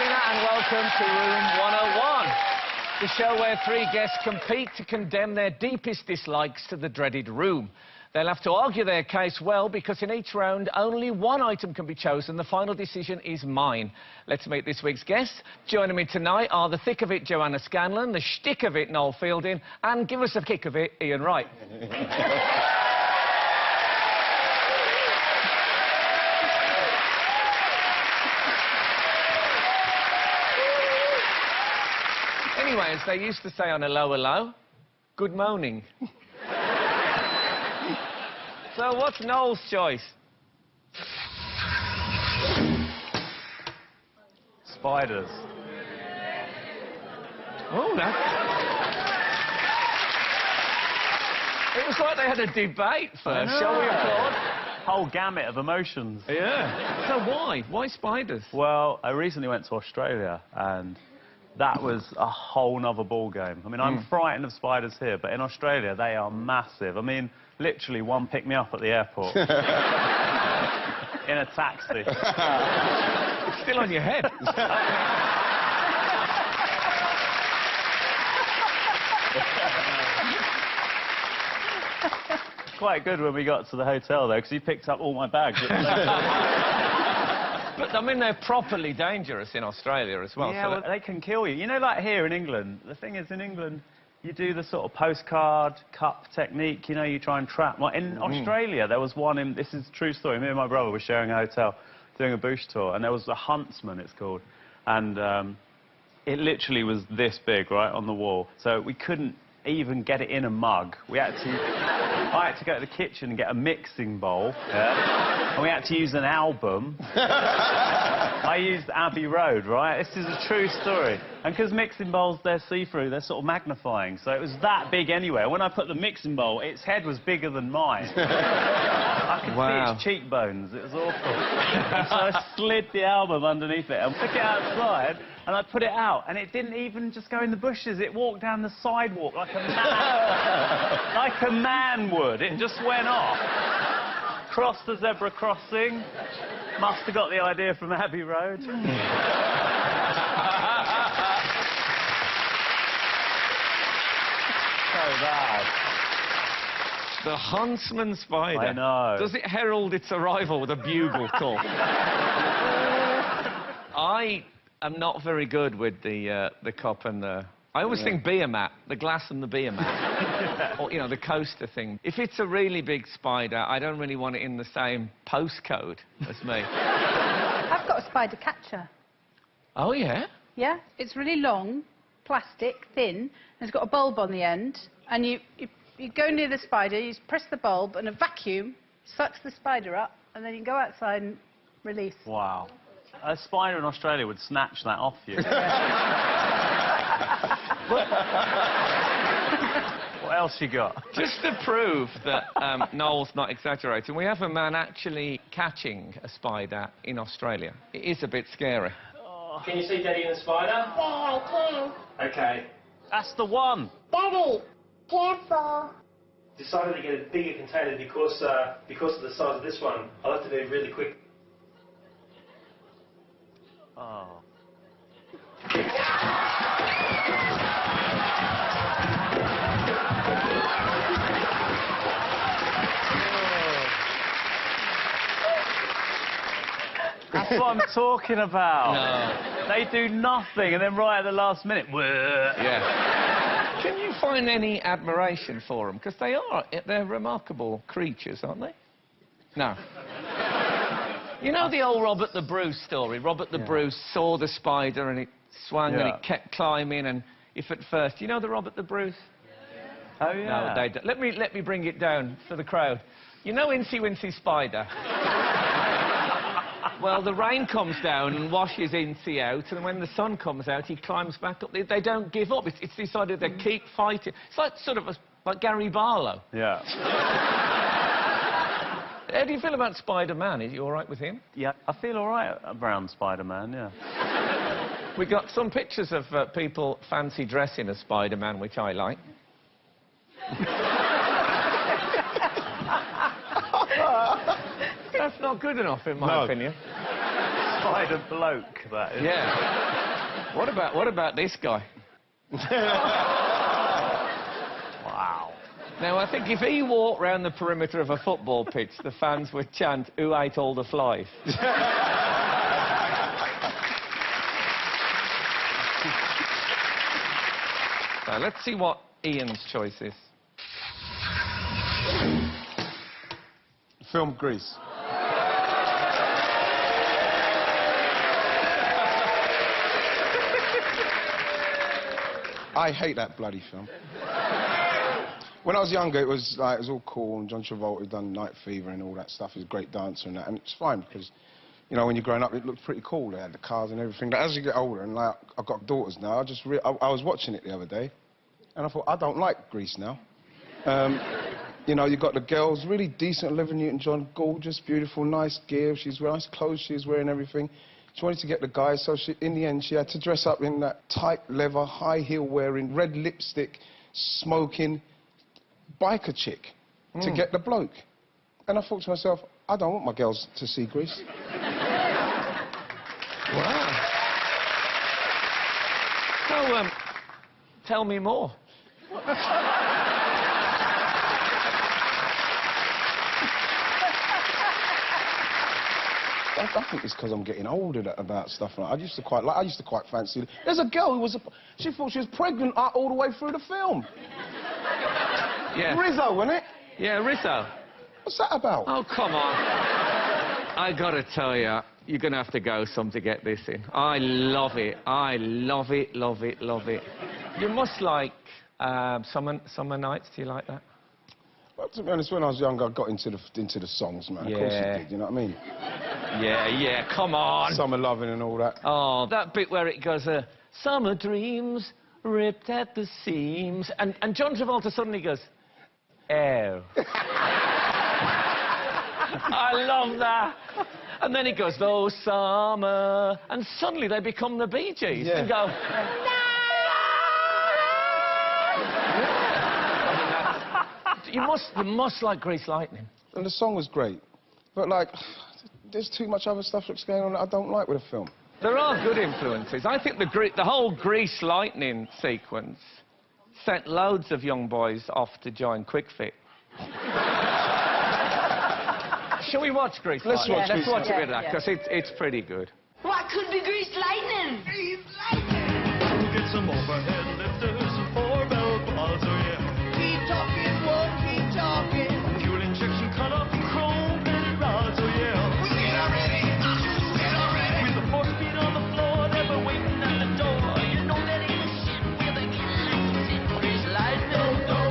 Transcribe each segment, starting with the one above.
And welcome to Room 101, the show where three guests compete to condemn their deepest dislikes to the dreaded room. They'll have to argue their case well, because in each round only one item can be chosen. The final decision is mine. Let's meet this week's guests. Joining me tonight are the thick of it, Joanna Scanlan, the shtick of it, Noel Fielding, and give us a kick of it, Ian Wright. Anyway, as they used to say on a lower low, good moaning. So what's Noel's choice? Spiders. Oh, that... It was like they had a debate first. Shall we applaud? Whole gamut of emotions. Yeah. So why? Why spiders? Well, I recently went to Australia and that was a whole nother ball game. I mean, I'm frightened of spiders here, but in Australia, they are massive. I mean, literally, one picked me up at the airport. In a taxi. It's still on your head. Quite good when we got to the hotel, though, because he picked up all my bags. But, I mean, they're properly dangerous in Australia as well. Yeah, so well, they can kill you. You know, like here in England, the thing is, in England, you do the sort of postcard cup technique, you know, you try and trap. Like in Australia, there was one in... This is a true story. Me and my brother were sharing a hotel, doing a bush tour, and there was a huntsman, it's called. And it literally was this big, right, on the wall. So we couldn't even get it in a mug. We had to... I had to go to the kitchen and get a mixing bowl. Yeah. And we had to use an album. I used Abbey Road, right? This is a true story. And because mixing bowls, they're see-through, they're sort of magnifying. So it was that big anyway. When I put the mixing bowl, its head was bigger than mine. I could see its cheekbones. It was awful. So I slid the album underneath it and took it outside, and I put it out, and it didn't even just go in the bushes. It walked down the sidewalk like a man. Like a man would. It just went off. Crossed the zebra crossing. Must have got the idea from Abbey Road. So bad. The huntsman spider. I know. Does it herald its arrival with a bugle call? I am not very good with the cup and the... I always think beer mat, the glass and the beer mat. Or, you know, the coaster thing. If it's a really big spider, I don't really want it in the same postcode as me. I've got a spider catcher. Oh, yeah? Yeah, it's really long, plastic, thin, and it's got a bulb on the end, and you go near the spider, you press the bulb, and a vacuum sucks the spider up, and then you go outside and release. Wow. A spider in Australia would snatch that off you. What else you got? Just to prove that Noel's not exaggerating, we have a man actually catching a spider in Australia. It is a bit scary. Oh. Can you see Daddy and the spider? Yeah, I can. Okay. That's the one. Daddy, careful. Decided to get a bigger container because of the size of this one. I'll have to be really quick. Oh. That's what I'm talking about. No. They do nothing, and then right at the last minute... Yeah. Can you find any admiration for them? Because they're remarkable creatures, aren't they? No. You know the old Robert the Bruce story? Robert the Bruce saw the spider and it swung and it kept climbing, and if at first... You know the Robert the Bruce? Oh, yeah. No, they don't. Let me bring it down for the crowd. You know Incy Wincy Spider? Well, the rain comes down and washes Incy out, and when the sun comes out, he climbs back up. They don't give up. It's decided they keep fighting. It's like sort of like Gary Barlow. Yeah. How do you feel about Spider-Man? Are you all right with him? Yeah, I feel all right around Spider-Man, yeah. We got some pictures of people fancy dressing as Spider-Man, which I like. That's not good enough, in my opinion. Spider bloke, that is. Yeah. What about this guy? Wow. Now, I think if he walked round the perimeter of a football pitch, the fans would chant, "Who ate all the flies?" So let's see what Ian's choice is. Film Grease. I hate that bloody film. When I was younger, it was all cool, and John Travolta had done Night Fever and all that stuff. He's a great dancer and that, and it's fine because, you know, when you're growing up, it looked pretty cool. They had the cars and everything. But as you get older, and like I've got daughters now, I was watching it the other day, and I thought I don't like Grease now. You know, you've got the girls, really decent, Olivia Newton-John, gorgeous, beautiful, nice gear. She's wearing nice clothes. She's wearing everything. She wanted to get the guys, so in the end, she had to dress up in that tight leather, high heel wearing, red lipstick, smoking biker chick to get the bloke. And I thought to myself, I don't want my girls to see Grease. Wow. So, tell me more. I think it's because I'm getting older about stuff like that. I used to quite fancy it. There's a girl who she thought she was pregnant all the way through the film. Yeah. Rizzo, wasn't it? Yeah, Rizzo. What's that about? Oh, come on. I gotta tell you, you're gonna have to go some to get this in. I love it. I love it, love it, love it. You must like Summer Nights. Do you like that? Well, to be honest, when I was younger, I got into the songs, man. Yeah. Of course you did, you know what I mean? Yeah, come on. Summer Loving and all that. Oh, that bit where it goes, summer dreams ripped at the seams, and John Travolta suddenly goes, oh. I love that. And then he goes, oh, summer, and suddenly they become the Bee Gees and go, You must like Grease Lightning. And the song was great, but like, there's too much other stuff that's going on that I don't like with the film. There are good influences. I think the whole Grease Lightning sequence sent loads of young boys off to join Quick Fit. Shall we watch Grease Lightning? Let's watch a bit of that, because it's pretty good. What could be Grease Lightning? Grease Lightning! We'll get some overhead lifters, some 4-barrel balls, oh yeah. Keep talking, won't keep talking. Fuel injection cut off and chrome-plated rods, oh yeah. We'll get already, with the 4 feet on the floor, they were waiting at the door. You know that ain't the shit where they get Grease Lightning. Go,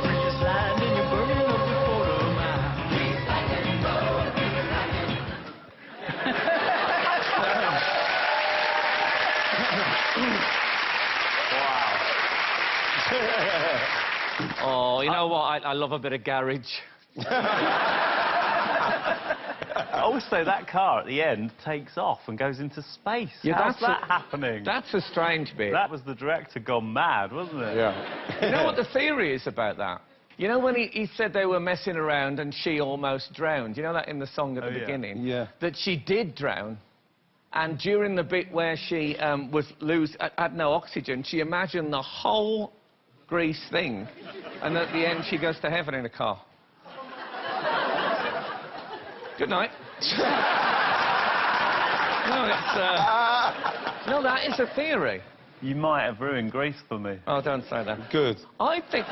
Grease Lightning, you're burning up the quarter mile. Grease Lightning, go, Grease Lightning. Oh, you know what? I love a bit of garage. Also, that car at the end takes off and goes into space. Yeah, How's that's that happening? That's a strange bit. That was the director gone mad, wasn't it? Yeah. You know what the theory is about that? You know when he said they were messing around and she almost drowned? You know that in the song at the beginning? Yeah. That she did drown. And during the bit where she had no oxygen, she imagined the whole Grease thing. And at the end, she goes to heaven in a car. Good night. No, that is a theory. You might have ruined Grease for me. Oh, don't say that. Good. I think...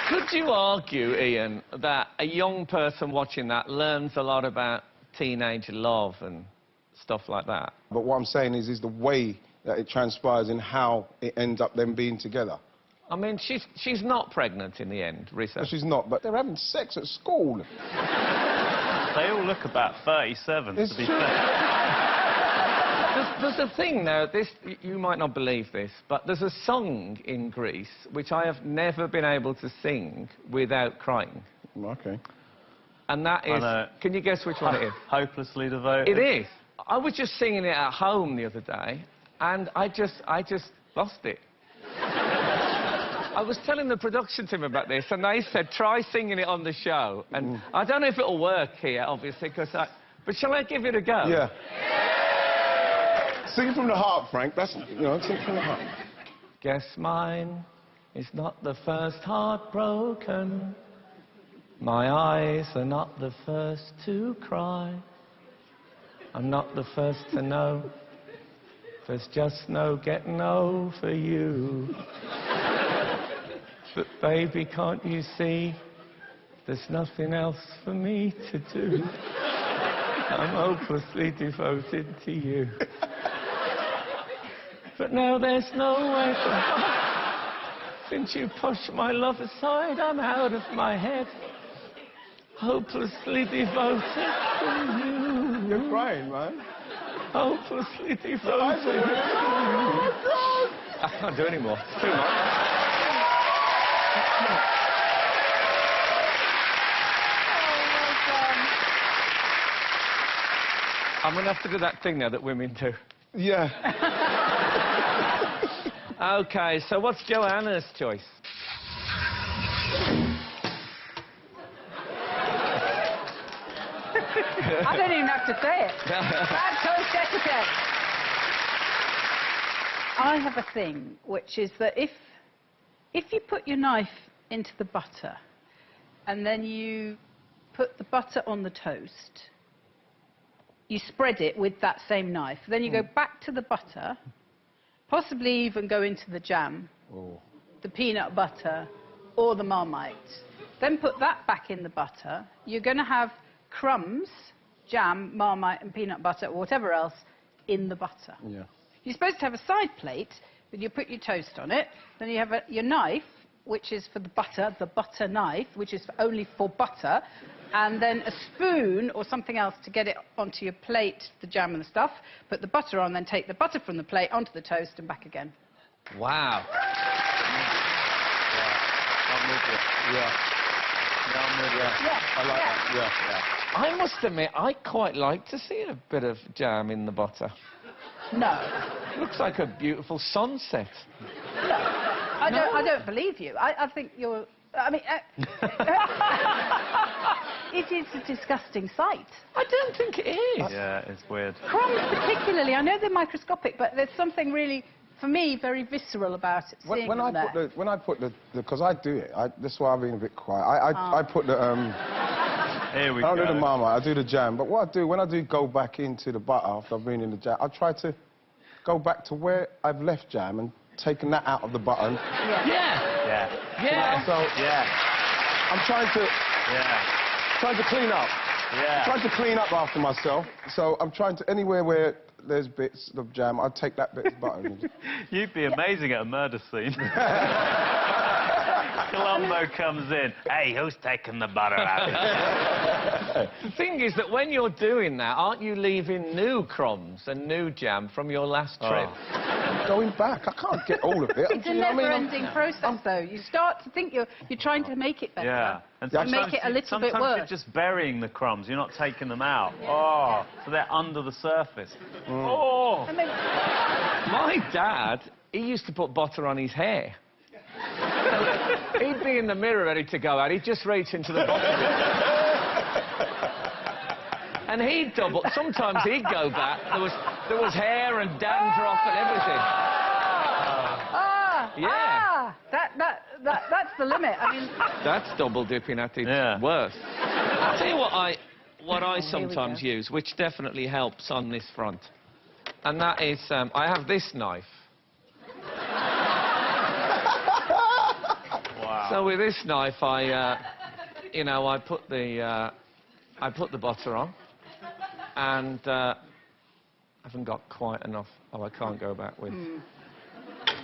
Could you argue, Ian, that a young person watching that learns a lot about teenage love and stuff like that? But what I'm saying is the way that it transpires and how it ends up them being together. I mean, she's not pregnant in the end, Rizzo. No, she's not, but they're having sex at school. They all look about 37, It's to be true. fair. There's a thing now, you might not believe this, but there's a song in Greece which I have never been able to sing without crying. Okay. And that is... Can you guess which one it is? Hopelessly Devoted. It is. I was just singing it at home the other day, and I just lost it. I was telling the production team about this, and they said, try singing it on the show. And I don't know if it'll work here, obviously, because but shall I give it a go? Yeah. Sing from the heart, Frank. That's, you know, sing from the heart. Guess mine is not the first heart broken. My eyes are not the first to cry. I'm not the first to know. There's just no getting over you. But baby, can't you see? There's nothing else for me to do. I'm hopelessly devoted to you. But now there's no way to... Since you pushed my love aside, I'm out of my head. Hopelessly devoted to you. You're crying, man. Hopelessly devoted to you. Oh, God. I can't do any more. It's too much. I'm going to have to do that thing now that women do. Yeah. OK, so what's Joanna's choice? I don't even have to say it. Bad toast etiquette. I have a thing, which is that if you put your knife into the butter and then you put the butter on the toast, you spread it with that same knife. Then you go back to the butter, possibly even go into the jam, the peanut butter, or the Marmite. Then put that back in the butter. You're going to have crumbs, jam, Marmite, and peanut butter, or whatever else, in the butter. Yeah. You're supposed to have a side plate, but you put your toast on it. Then you have your knife, which is for the butter knife, which is only for butter. And then a spoon or something else to get it onto your plate, the jam and the stuff. Put the butter on, then take the butter from the plate onto the toast and back again. Wow. I'm with you. Yeah. Yeah, I'm with you. Yeah. I like that. Yeah. I must admit, I quite like to see a bit of jam in the butter. No. Looks like a beautiful sunset. No. I don't believe you. I think you're... I mean... it is a disgusting sight. I don't think it is. Yeah, it's weird. Crumbs particularly. I know they're microscopic, but there's something really, for me, very visceral about it. When I put the, because I do it. That's why I've been a bit quiet. I put the Here we I don't go. do the Marmite. I do the jam. But what I do when I do go back into the butter after I've been in the jam, I try to go back to where I've left jam and taken that out of the butter. And, Yeah. Yeah. Yeah. So Yeah. I'm trying to clean up. Yeah. Trying to clean up after myself. So I'm trying to anywhere where there's bits of jam, I'll take that bit of butter. And You'd be amazing at a murder scene. Columbo comes in. Hey, who's taking the butter out? The thing is that when you're doing that, aren't you leaving new crumbs and new jam from your last trip? going back, I can't get all of it. It's a never-ending process, though. You start to think you're trying to make it better. Yeah. And make it a little bit sometimes worse. you're just burying the crumbs. You're not taking them out. Oh, so they're under the surface. Oh. I mean, My dad, he used to put butter on his hair. He'd be in the mirror ready to go out. He'd just reach into the bottom. And he'd double. Sometimes he'd go back. There was hair and dandruff and everything. That's the limit. I mean, That's double dipping at its Yeah. worst. I'll tell you what I we sometimes go. use, which definitely helps on this front, and that is I have this knife. Wow. So with this knife, I put the butter on, and I haven't got quite enough. Oh, I can't go back with.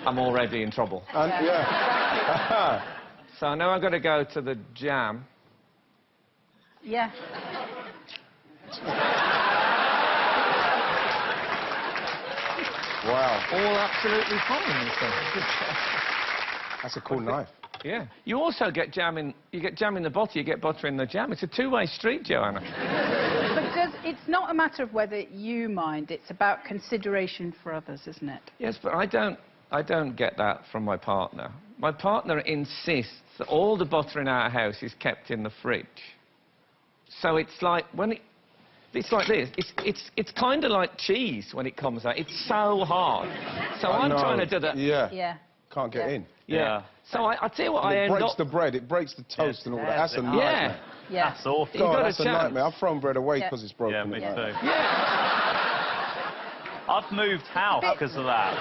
I'm already in trouble. Yeah. So now I've got to go to the jam. yeah. Wow. All absolutely fine. So. That's a cool knife. Yeah. You also get jam in. You get jam in the butter. You get butter in the jam. It's a two-way street, Joanna. But it's not a matter of whether you mind. It's about consideration for others, isn't it? Yes, but I don't get that from my partner. My partner insists that all the butter in our house is kept in the fridge. So it's like it's like this. It's kind of like cheese when it comes out. It's so hard. So I'm trying to do that. Yeah. Yeah. Can't get in. Yeah. So I tell you what, It breaks the bread, it breaks the toast and all that. That's a nightmare. Yeah. Yeah. That's awful. God, got a that's a chance. nightmare. I've thrown bread away Yeah. because it's broken. Yeah, me at night. too. Yeah. I've moved house because of that.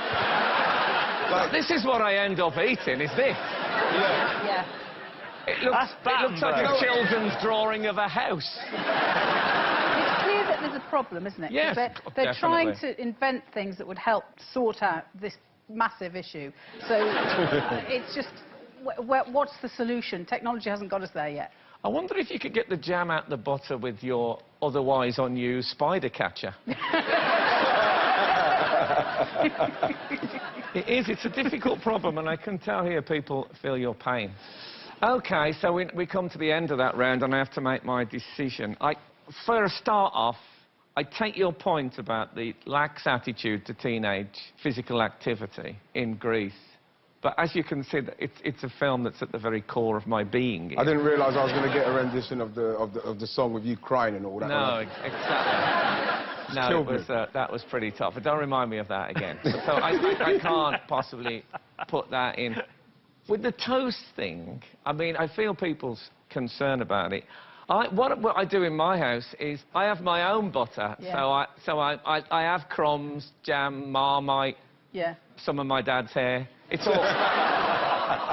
Like, This is what I end up eating, is this. yeah. Yeah. It looks like a Battenberg. children's drawing of a house. It's clear that there's a problem, isn't it? 'Cause Yes, they're trying definitely. to invent things that would help sort out this massive issue. So it's just, what's the solution? Technology hasn't got us there yet. I wonder if you could get the jam out the butter with your otherwise unused spider catcher. It is. It's a difficult problem, and I can tell here people feel your pain. OK, so we come to the end of that round, and I have to make my decision. For a start off, I take your point about the lax attitude to teenage physical activity in Greece. But as you can see, it's a film that's at the very core of my being. I didn't realise I was going to get a rendition of the song with you crying and all that. No, exactly. No, killed it was, that was pretty tough. But don't remind me of that again. So I can't possibly put that in. With the toast thing, I mean, I feel people's concern about it. What I do in my house is I have my own butter. Yeah. So I have crumbs, jam, Marmite, Yeah. some of my dad's hair. It's all...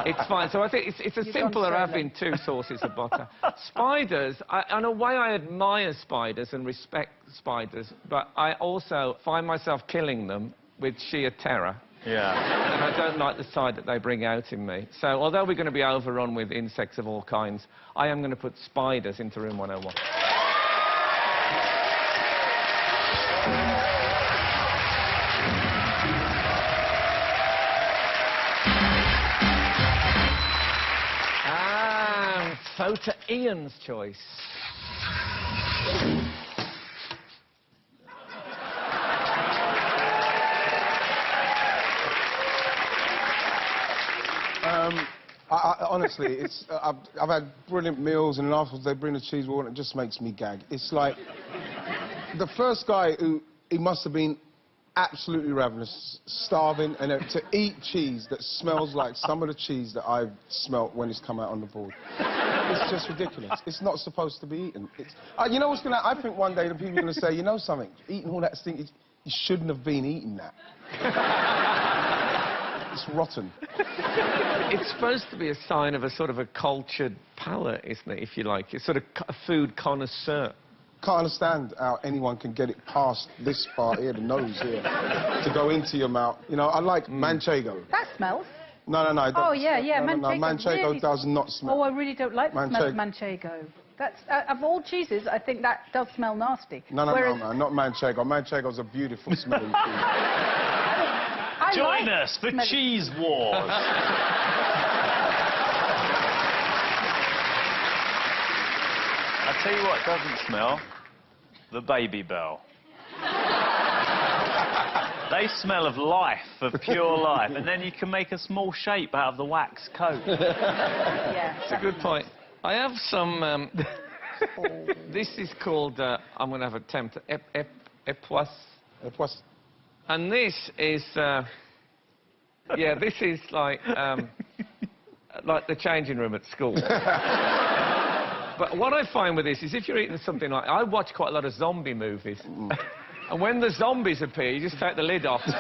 It's fine. So I think it's as simple as having 2 sources of butter. Spiders, in a way I admire spiders and respect spiders, but I also find myself killing them with sheer terror. Yeah. And I don't like the side that they bring out in me. So although we're going to be overrun with insects of all kinds, I am going to put spiders into room 101. And so to Ian's choice. Honestly, it's, I've had brilliant meals, and afterwards they bring the cheese ball, and it just makes me gag. It's like the first guy he must have been absolutely ravenous, starving, and to eat cheese that smells like some of the cheese that I've smelt when it's come out on the board. It's just ridiculous. It's not supposed to be eaten. You know what's going to... I think one day the people are going to say, you know something, eating all that stink, you shouldn't have been eating that. It's rotten. It's supposed to be a sign of a sort of a cultured palate, isn't it, if you like? It's sort of a food connoisseur. Can't understand how anyone can get it past this part here, the nose here, to go into your mouth. You know, I like manchego. That smells. No, it doesn't. Oh, yeah, yeah, no, manchego really does not smell. Oh, I really don't like the smell of manchego. That's, of all cheeses, I think that does smell nasty. No, Whereas... man, not manchego. Manchego's a beautiful smelling food. Join us for Cheese Wars. I tell you what doesn't smell. The Baby Bell. They smell of life, of pure life, and then you can make a small shape out of the wax coat. Yeah. It's a good point. I have some... This is called... I'm going to have a attempt. Epoisse. Epoisse. And this is... yeah, this is like the changing room at school. But what I find with this is if you're eating something like... I watch quite a lot of zombie movies. And when the zombies appear, you just take the lid off. And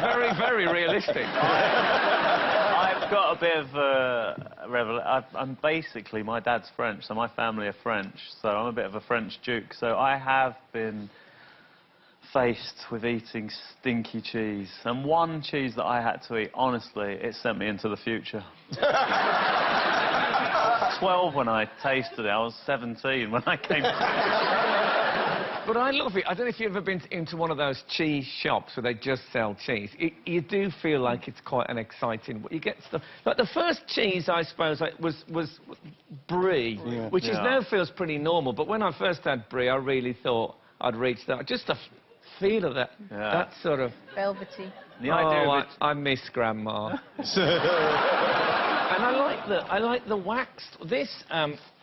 very, very realistic. I've got a bit of a I'm basically... My dad's French, so my family are French. So I'm a bit of a French duke. So I have been faced with eating stinky cheese. And one cheese that I had to eat, honestly, it sent me into the future. I was 12 when I tasted it. I was 17 when I came back. But I love it. I don't know if you've ever been into one of those cheese shops where they just sell cheese. You do feel like it's quite an exciting... You get stuff... Like the first cheese, I suppose, was brie, which now feels pretty normal. But when I first had brie, I really thought I'd reached that. Just a feel of that. Yeah. That sort of... Velvety. The idea Oh, of it... I miss Grandma. And I like the waxed...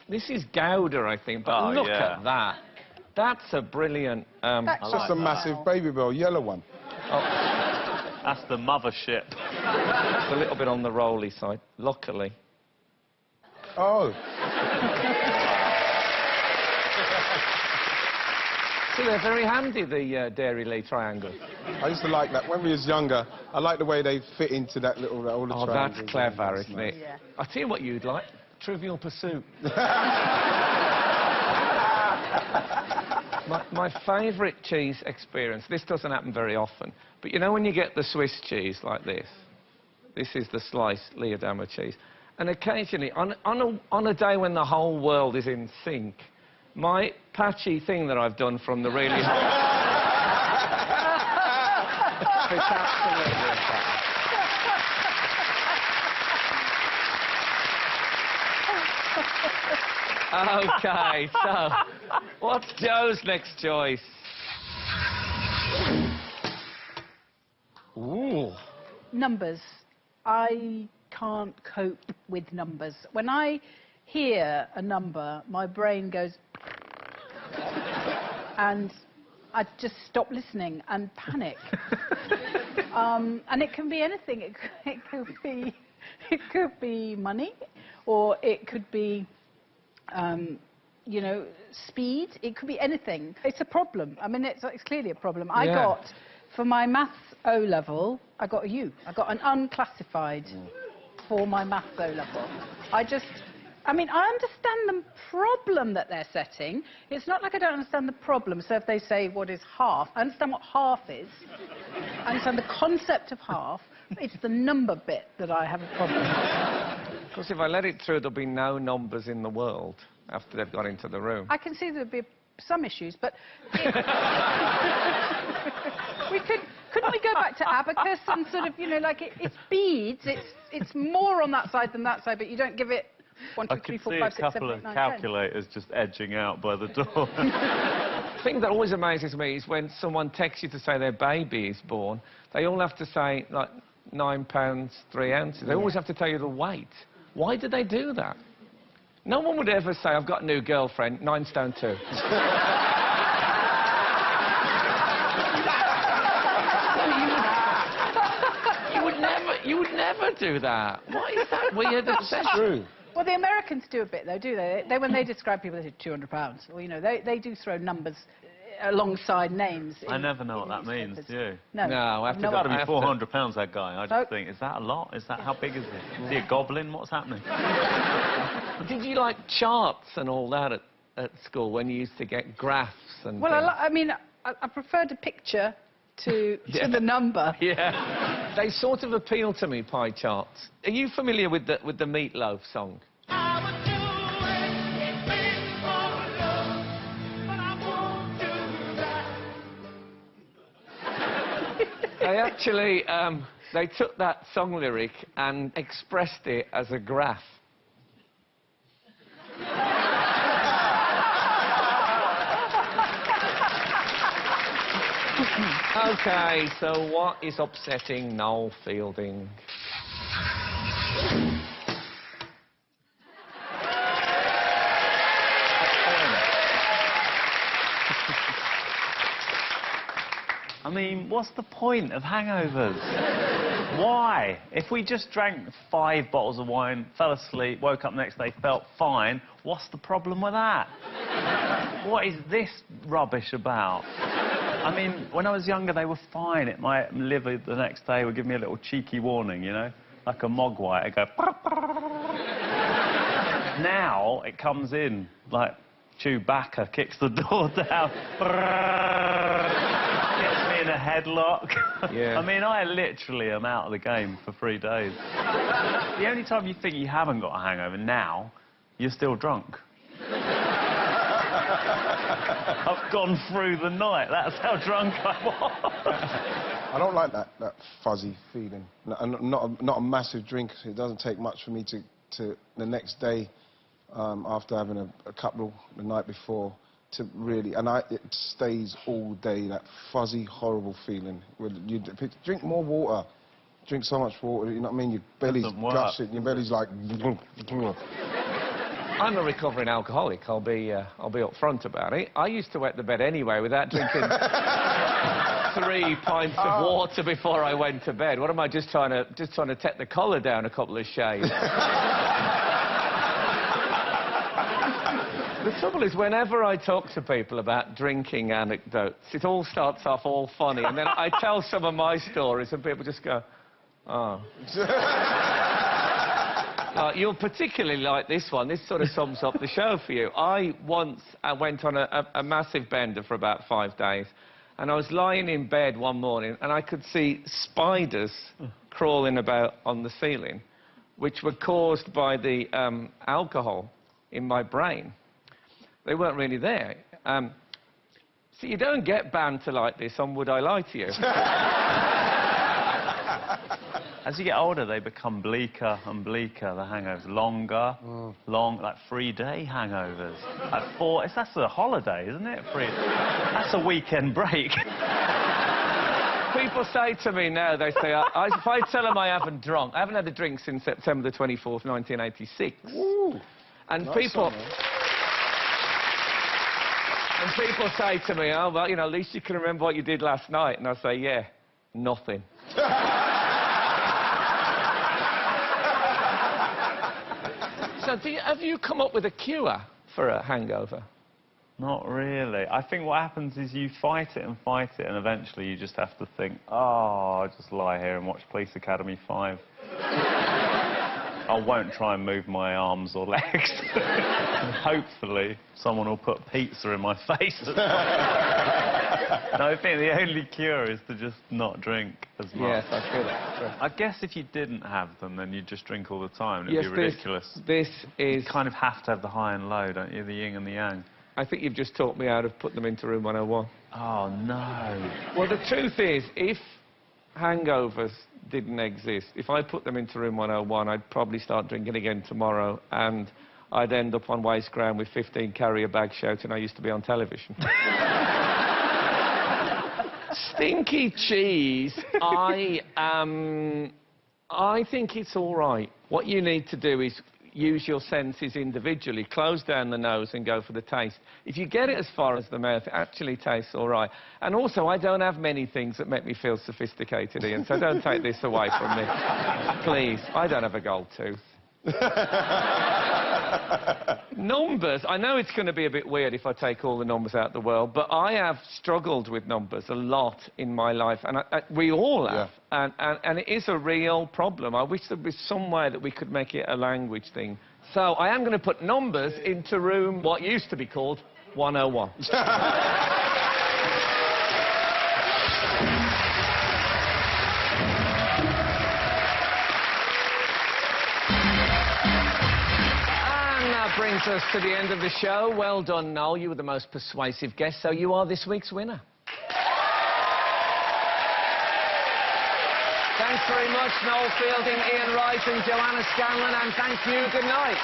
This is Gouda, I think, but Oh, look yeah. at that. That's a brilliant... It's just a massive baby bell, yellow one. That's the mothership. It's a little bit on the rolly side, luckily. Oh. So they're very handy, the Dairy Lee triangles. I used to like that. When we was younger, I liked the way they fit into that little... all the Oh, triangles. that's clever, That's isn't nice. it? Yeah. I'll tell you what you'd like. Trivial Pursuit. my favourite cheese experience, this doesn't happen very often, but you know when you get the Swiss cheese like this? This is the sliced Leodama cheese. And occasionally, on a day when the whole world is in sync, my patchy thing that I've done from the really hot... It's absolutely OK, so, what's Joe's next choice? Ooh. Numbers. I can't cope with numbers. When I hear a number, my brain goes... and I just stop listening and panic. And it can be anything. It could be money, or it could be, you know, speed. It could be anything. It's a problem. I mean, it's clearly a problem. I got, for my maths O-level, I got a U. I got an unclassified for my maths O-level. I mean, I understand the problem that they're setting. It's not like I don't understand the problem. So if they say, what is half? I understand what half is. I understand the concept of half. It's the number bit that I have a problem with. Because if I let it through, there'll be no numbers in the world after they've got into the room. I can see there'd be some issues, but... Couldn't we go back to abacus and sort of, you know, like it's beads. It's more on that side than that side, but you don't give it 1, 2, 3, 4, 5, 6, 7, 8, 9, 10. I could see a couple of calculators just edging out by the door. The thing that always amazes me is when someone texts you to say their baby is born, they all have to say, like, 9 pounds, 3 ounces. They always have to tell you the weight. Why do they do that? No one would ever say, I've got a new girlfriend, 9 stone 2. You would never do that. Why is that weird obsession? True. Well, the Americans do a bit, though, do they? When they describe people, they say 200 pounds. Or, you know, they do throw numbers alongside names. I never know what that means, do you? No. No, I have to... It's got to be 400 pounds, that guy. I just Oh. think, is that a lot? Is that... How big is it? Is he a goblin? What's happening? Did you like charts and all that at school when you used to get graphs and Well, things? I mean, I preferred a picture to the number. Yeah. They sort of appeal to me, pie charts. Are you familiar with the Meatloaf song? I would do anything for love, but I won't do that. They actually, they took that song lyric and expressed it as a graph. OK, so what is upsetting Noel Fielding? I mean, what's the point of hangovers? Why? If we just drank 5 bottles of wine, fell asleep, woke up next day, felt fine, what's the problem with that? What is this rubbish about? I mean, when I was younger, they were fine. My liver the next day would give me a little cheeky warning, you know? Like a mogwai. I'd go... Now, it comes in, like Chewbacca kicks the door down. Gets me in a headlock. Yeah. I mean, I literally am out of the game for 3 days. The only time you think you haven't got a hangover, now, you're still drunk. I've gone through the night. That's how drunk I was. I don't like that fuzzy feeling. I'm not a massive drinker. It doesn't take much for me to the next day, after having a couple the night before, to really, and it stays all day, that fuzzy, horrible feeling. You drink more water. Drink so much water, you know what I mean? Your belly's gushing, your belly's like... I'm a recovering alcoholic. I'll be upfront about it. I used to wet the bed anyway without drinking 3 pints of water before I went to bed. What am I just trying to take the collar down a couple of shades? The trouble is, whenever I talk to people about drinking anecdotes, it all starts off all funny, and then I tell some of my stories, and people just go, oh. You'll particularly like this one. This sort of sums up the show for you. I once went on a massive bender for about 5 days, and I was lying in bed one morning, and I could see spiders crawling about on the ceiling, which were caused by the alcohol in my brain. They weren't really there. So you don't get banter like this on Would I Lie to You? As you get older, they become bleaker and bleaker, the hangovers. Longer, like 3-day hangovers. At 4, that's a holiday, isn't it? That's a weekend break. People say to me now, they say, if I tell them I haven't had a drink since September the 24th, 1986. Ooh, and nice people... song, And people say to me, oh, well, you know, at least you can remember what you did last night. And I say, yeah, nothing. So have you come up with a cure for a hangover? Not really. I think what happens is you fight it, and eventually you just have to think, oh, I'll just lie here and watch Police Academy 5. I won't try and move my arms or legs. Hopefully, someone will put pizza in my face. No, I think the only cure is to just not drink as much. Yes, I feel that. I guess if you didn't have them, then you'd just drink all the time. It'd be ridiculous. This is... You kind of have to have the high and low, don't you? The yin and the yang. I think you've just talked me out of putting them into room 101. Oh, no. Well, the truth is, if hangovers didn't exist, if I put them into room 101, I'd probably start drinking again tomorrow, and I'd end up on waste ground with 15 carrier bags shouting I used to be on television. Stinky cheese, I think it's all right. What you need to do is use your senses individually, close down the nose and go for the taste. If you get it as far as the mouth, it actually tastes all right. And also, I don't have many things that make me feel sophisticated, Ian, so don't take this away from me. Please, I don't have a gold tooth. Numbers, I know it's going to be a bit weird if I take all the numbers out of the world, but I have struggled with numbers a lot in my life, and we all have, and it is a real problem. I wish there was some way that we could make it a language thing. So I am going to put numbers into room what used to be called 101. Brings us to the end of the show. Well done, Noel. You were the most persuasive guest, so you are this week's winner. Thanks very much, Noel Fielding, Ian Wright and Joanna Scanlan, and thank you. Good night.